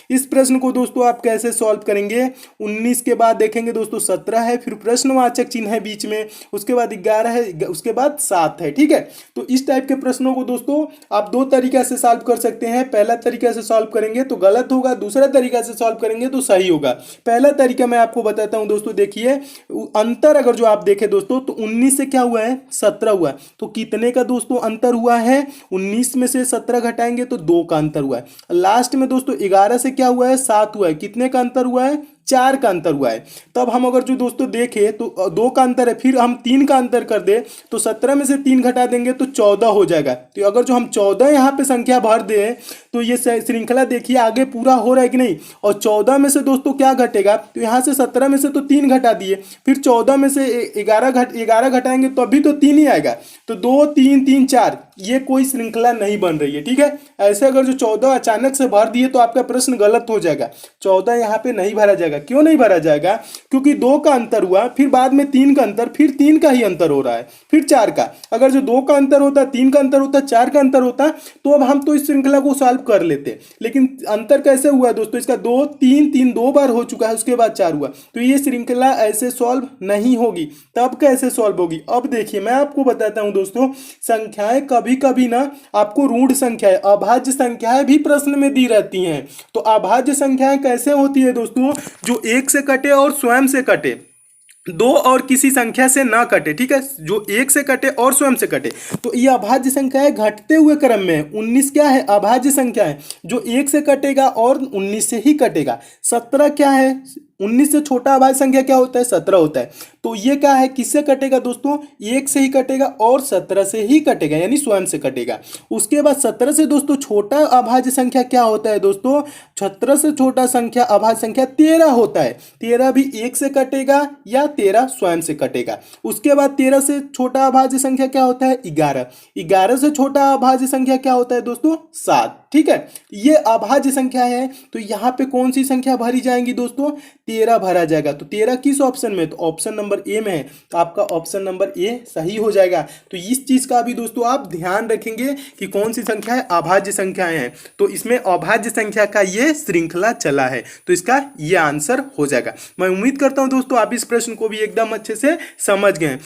इस प्रश्न को दोस्तों आप कैसे सॉल्व करेंगे, 19 के बाद देखेंगे दोस्तों 17 है, फिर प्रश्नवाचक चिन्ह है बीच में, उसके बाद 11 है, उसके बाद 7 है। ठीक है, तो इस टाइप के प्रश्नों को दोस्तों आप दो तरीका से सॉल्व कर सकते हैं। पहला तरीका से सॉल्व करेंगे तो गलत होगा, दूसरा तरीका से सॉल्व करेंगे तो सही होगा। पहला तरीका मैं आपको बताता हूं दोस्तों, देखिए अंतर अगर जो आप देखें दोस्तों तो 19 से क्या हुआ है, 17 हुआ है, तो कितने का दोस्तों अंतर हुआ है, 19 में से 17 घटाएंगे तो 2 का अंतर हुआ है। लास्ट में दोस्तों 11 से क्या हुआ है, 7 हुआ है, कितने का अंतर हुआ है, 4 का अंतर हुआ है। तब हम अगर जो दोस्तों देखें तो 2 का अंतर है, फिर हम 3 का अंतर कर दे तो 17 में से 3 घटा देंगे तो 14 हो जाएगा। तो अगर जो हम 14 यहाँ पे संख्या भर दे तो ये श्रृंखला देखिए आगे पूरा हो रहा है कि नहीं। और 14 में से दोस्तों क्या घटेगा, तो यहाँ से 17 में से तो 3 घटा दिए, फिर 14 में से 11 घटाएंगे तो अभी तो 3 ही आएगा। तो 2 3 3 4 ये कोई श्रृंखला नहीं बन रही है। ठीक है, ऐसे अगर जो 14 अचानक से भर दिए तो आपका प्रश्न गलत हो जाएगा। 14 यहाँ पे नहीं भरा जाएगा। क्यों नहीं भरा जाएगा, क्योंकि 2 का अंतर हुआ, फिर बाद में 3 का अंतर, फिर 3 का ही अंतर हो रहा है, फिर 4 का। अगर जो 2 का अंतर होता, 3 का अंतर होता, 4 का अंतर होता तो अब हम तो इस श्रृंखला को सॉल्व कर लेते। लेकिन अंतर कैसे हुआ दोस्तों, इसका 2 3 3 2 बार हो चुका है, उसके बाद 4 हुआ, तो ये श्रृंखला ऐसे सॉल्व नहीं होगी। तब कैसे सॉल्व होगी, अब देखिए मैं आपको बताता हूं दोस्तों। संख्याएं कभी कभी ना आपको ऋण संख्याएं, अभाज्य संख्याएं भी प्रश्न में दी रहती हैं। तो अभाज्य संख्याएं कैसे होती है दोस्तों, जो 1 से कटे और स्वयं से कटे, 2 और किसी संख्या से ना कटे। ठीक है, जो 1 से कटे और स्वयं से कटे, तो ये अभाज्य संख्या है, घटते हुए क्रम में। 19 क्या है, अभाज्य संख्या है, जो 1 से कटेगा और 19 से ही कटेगा। 17 क्या है, 19 से छोटा अभाज्य संख्या क्या होता है, 17 होता है। तो ये क्या है, किससे कटेगा दोस्तों, 1 से ही कटेगा और 17 से ही कटेगा, यानी स्वयं से कटेगा। उसके बाद 17 से दोस्तों छोटा अभाज्य संख्या क्या होता है दोस्तों, 17 से छोटा संख्या अभाज्य संख्या 13 होता है। 13 भी 1 से कटेगा या 13 स्वयं से कटेगा। उसके बाद 13 से छोटा अभाज्य संख्या क्या होता है, 11। 11 से छोटा अभाज्य संख्या क्या होता है दोस्तों, 7। ठीक है, ये अभाज्य संख्या है। तो यहाँ पे कौन सी संख्या भरी जाएंगी दोस्तों, 13 भरा जाएगा। तो 13 किस ऑप्शन में, तो ऑप्शन नंबर ए में है, तो आपका ऑप्शन नंबर ए सही हो जाएगा। तो इस चीज का भी दोस्तों आप ध्यान रखेंगे कि कौन सी संख्या है, अभाज्य संख्याएं हैं। तो इसमें अभाज्य संख्या का ये श्रृंखला चला है, तो इसका ये आंसर हो जाएगा। मैं उम्मीद करता हूं दोस्तों आप इस प्रश्न को भी एकदम अच्छे से समझ गए।